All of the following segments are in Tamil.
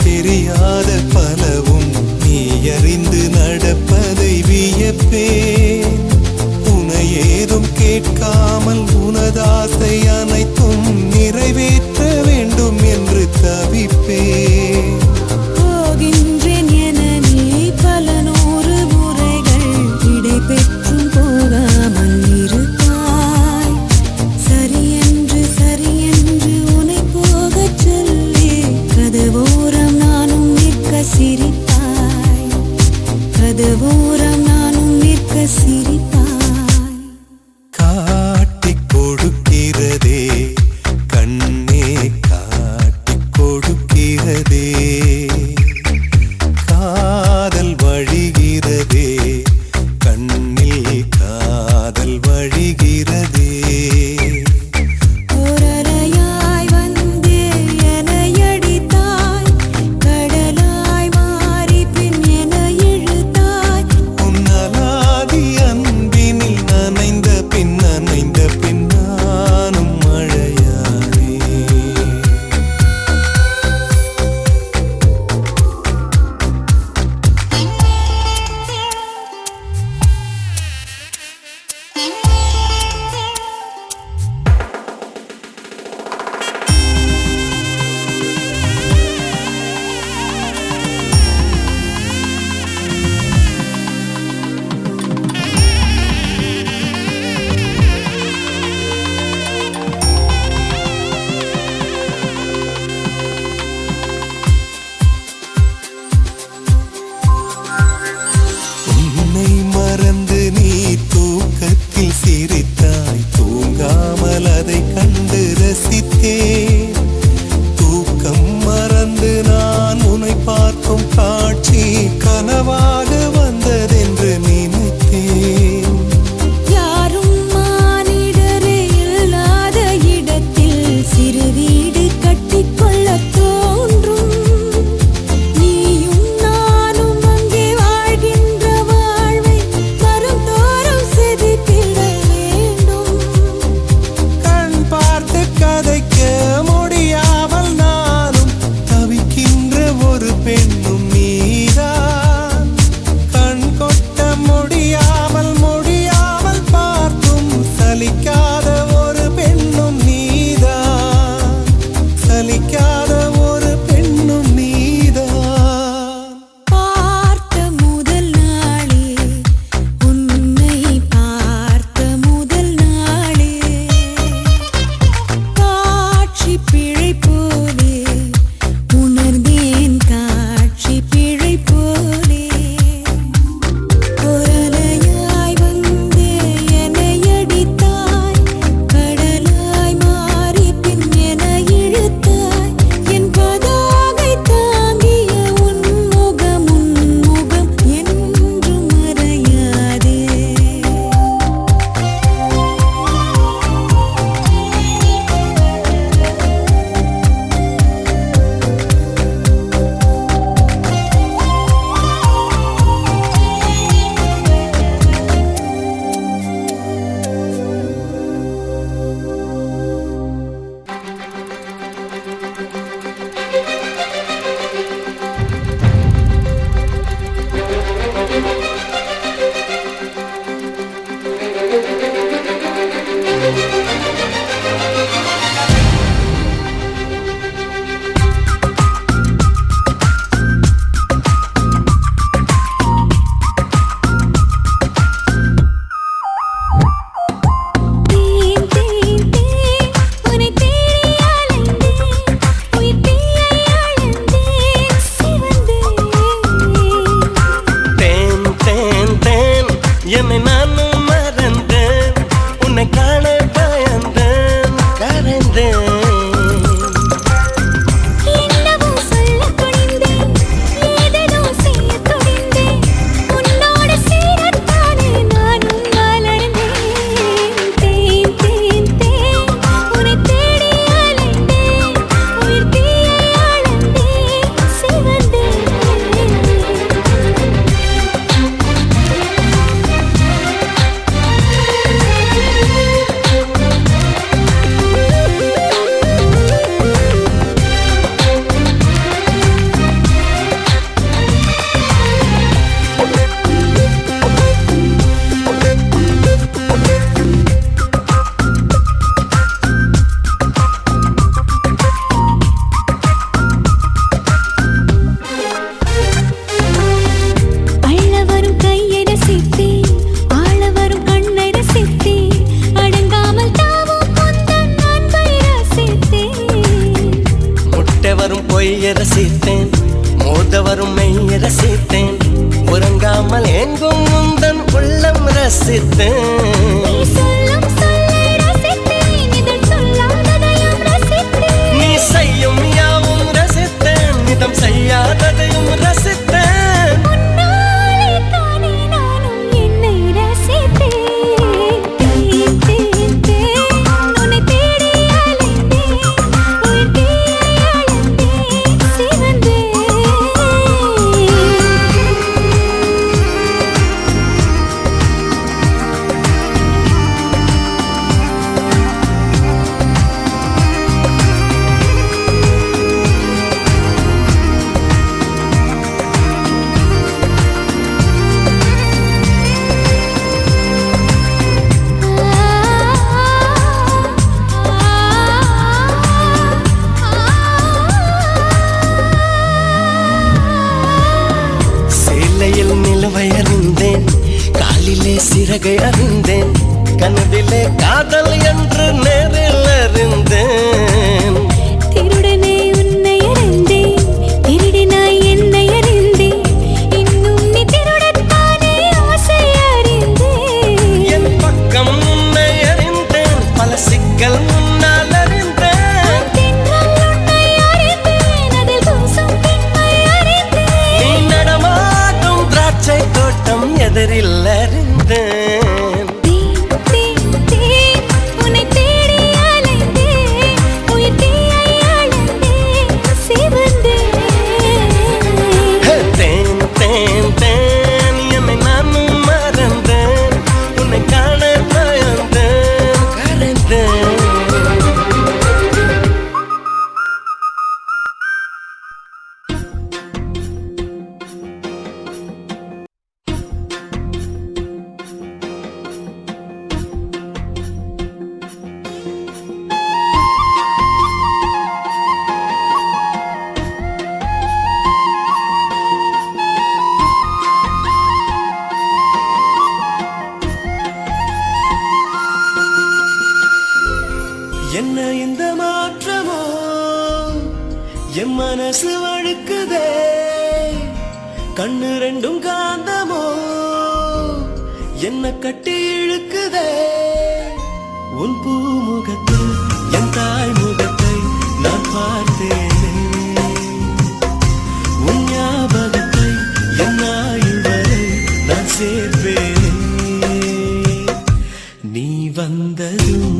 தெரியாத பலவும் நீ அறிந்து நடப்பதை வியப்பேன். உனை ஏதும் கேட்காமல் உனதாசை அனைத்தும் நிறைவேற்ற வேண்டும் என்று தவிப்பேன். போகின்றேன் என நீ பல நூறு முறைகள் இடை பெற்றும் போகாமல் இருப்பாய். சரியென்று உனை போகச் சொல்லி கதவோரம் நானும் நிற்க சிரிப்பாய். கதவோரம் நானும் நிற்க சிரிப்பாய். காட்டிக் கொடுக்கிறதே பொய்ய ரசித்தேன், மோத வரும் மெய்ய ரசித்தேன், உறங்காமல் எங்கும் உந்தன் உள்ளம் ரசித்தேன். நீ செய்யும் யாவும் ரசித்தேன், நிதம் செய்யாததையும் ரசித்தேன். நிலவை அறிந்தேன், காலிலே சிறகை அறிந்தேன், கனவிலே காதல் என்று நேரில் அறிந்தேன். திருடனே உன்னை அறிந்தேன், திருடினாய் என்னை அறிந்தேன், இன்னும் நீ திருடத்தானே ஆசை அறிந்தேன். என் பக்கம் உன்னை அறிந்தேன், பல சிக்கல் முன்னால் அறிந்தேன். தின்றால் உன்னை அறிந்தேன், அதில் கூசும் பெண்மை அறிந்தேன். நீ நடமாடும் திராட்சை தோட்டம் எதிரில் அறிந்தேன். உன்னை தேடி அலைந்தேன், உயிர் தீயை அளந்தேன், சிவந்தேன். தேன் தேன் தேன் என்னை நானும் மறந்தேன், உன்னை காண பயந்தேன், கரைந்தேன். என்ன இந்த மாற்றமோ, என் மனசு வழுக்குதே, கண்ணு ரெண்டும் காந்தமோ, என்ன கட்டி இழுக்குதே. உன் பூமுகத்தில் என் தாய் முகத்தை நான் பார்த்தேனே, உன் ஞாபகத்தை என் ஆயுள் வரை நான் சேர்ப்பேனே. நீ வந்ததும்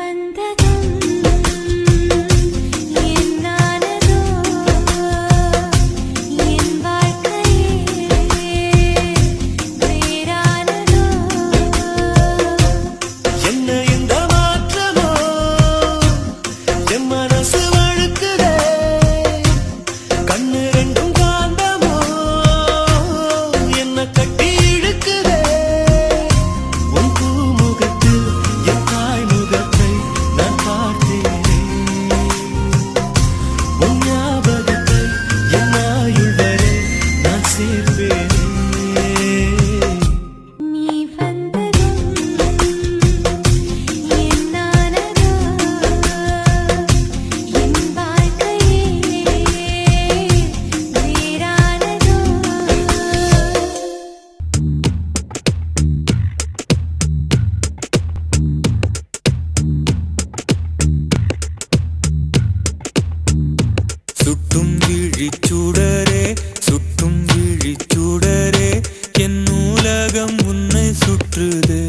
வந்ததும் என்னானதோ என் வாழ்க்கையே வேறானதோ என்ன இந்த மாற்றமோ என் மனசு வழுக்குதே கண்ணு ரெண்டும் காந்தமோ என்ன கட்டி இழுக்குதே உன் பூமுகத்தில் என் தாய் முகத்தை நான் பார்த்தேனே உன் ஞாபகத்தை என் ஆயுள் வரை நான் சேர்ப்பேனே நீ வந்ததும் என்னானதோ என் வாழ்க்கையே வேறானதோ சுட்டும் விழிச்சுடரே சுட்டும் விழிச்சுடரே என் நூலகம் உன்னை சுற்றுதே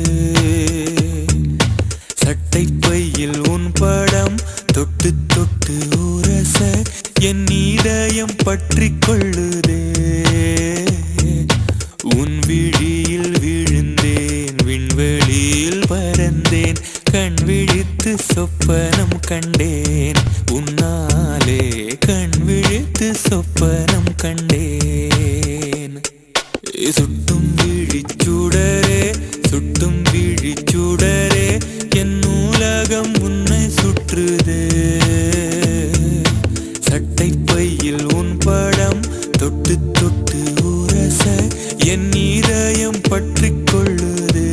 சட்டை பையில் உன் படம் தொட்டு தொட்டு உரச என் இதயம் பற்றிக் கொள்ளுதே உன் விழியில் விழுந்தேன் விண்வெளியில் பறந்தேன் கண் விழித்து சொப்பனம் கண்டேன் உன்னாலே கண் விழித்து சொப்பனம் கண்டேன் சுட்டும் விழிச்சுடரே சுட்டும் விழிச்சுடரே என் நூலகம் உன்னை சுற்றுதே சட்டை பையில் உன் படம் தொட்டு தொட்டு உரச என் இதயம் பற்றிக் கொள்ளுதே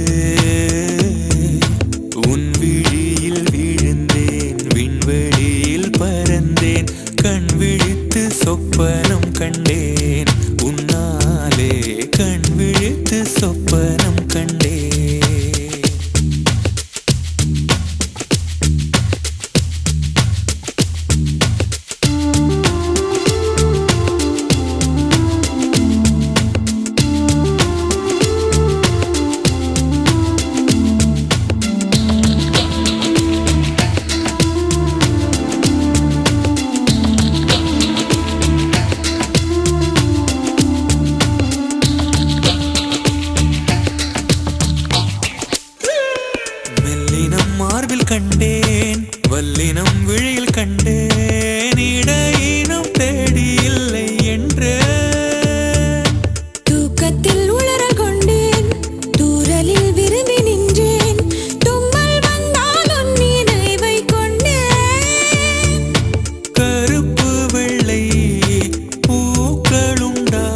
உன் விழியில் விழுந்தேன் விண்வெளியில் பறந்தேன் கண் விழித்து சொப்பனம் கண்டேன் உன்னாலே கண் விழித்து சொப்பனம் கண்டேன் மெல்லினம் மார்பில் கண்டேன் வல்லினம் விழியில் கண்டேன் இடையினம் தேடி இல்லை என்று தூக்கத்தில் உளறல் கொண்டேன் தூரலில் விரும்பி நின்றேன் தும்மல் வந்தால் உன் நினைவை கொண்டேன் கருப்பு வெள்ளை பூக்களுண்டா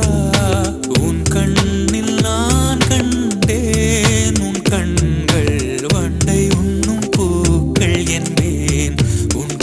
உன் கண்ணில் நான் கண்டேன் உன் கண்கள் வண்டை உண்ணும் பூக்கள் என்பேன் உன்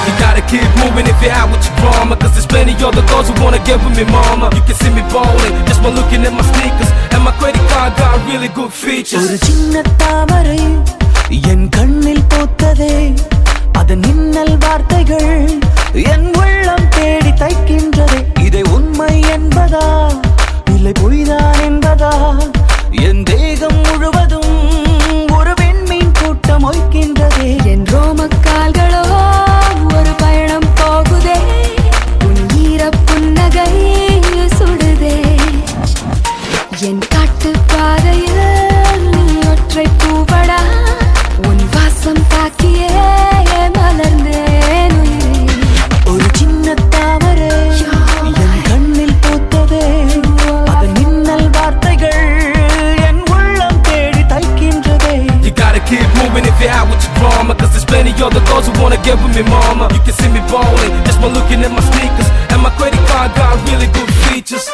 You gotta keep moving if you're out with your drama, cause there's plenty other girls who wanna get with me, mama. You can see me ballin' just by looking at my sneakers, and my credit card got really good features. ஒரு சின்ன தாமரை என் கண்ணில் பூத்ததே, அதன் மின்னல் வார்த்தைகள் என் உள்ளம் தேடி தைக்கின்றதே. இதை உண்மை என்பதா இல்லை பொய்தான் என்பதா, என் தேகம் முழுவதும் ஒரு விண்மீன் கூட்டம் ஒய்க்கின்றதே. என் ரோமக்கால்களோ ஒரு பயணம் போகுதே, உன் ஈர புன்னகை சுடுதே. என் காட்டு பாதையில் நீ ஒற்றை பூவடா, உன் வாசம் தாக்கியே மலர்ந்தேன் உயிரே. ஒரு சின்ன தாமரை என் கண்ணில் பூத்ததே, அதன் மின்னல் வார்த்தைகள் என் உள்ளம் தேடி தைக்கின்றதே. You gotta keep moving if you're out with your drama, cause there's plenty other girls who wanna get with me, mama. You can see me ballin' just by looking at my sneakers, and my credit card got really good features.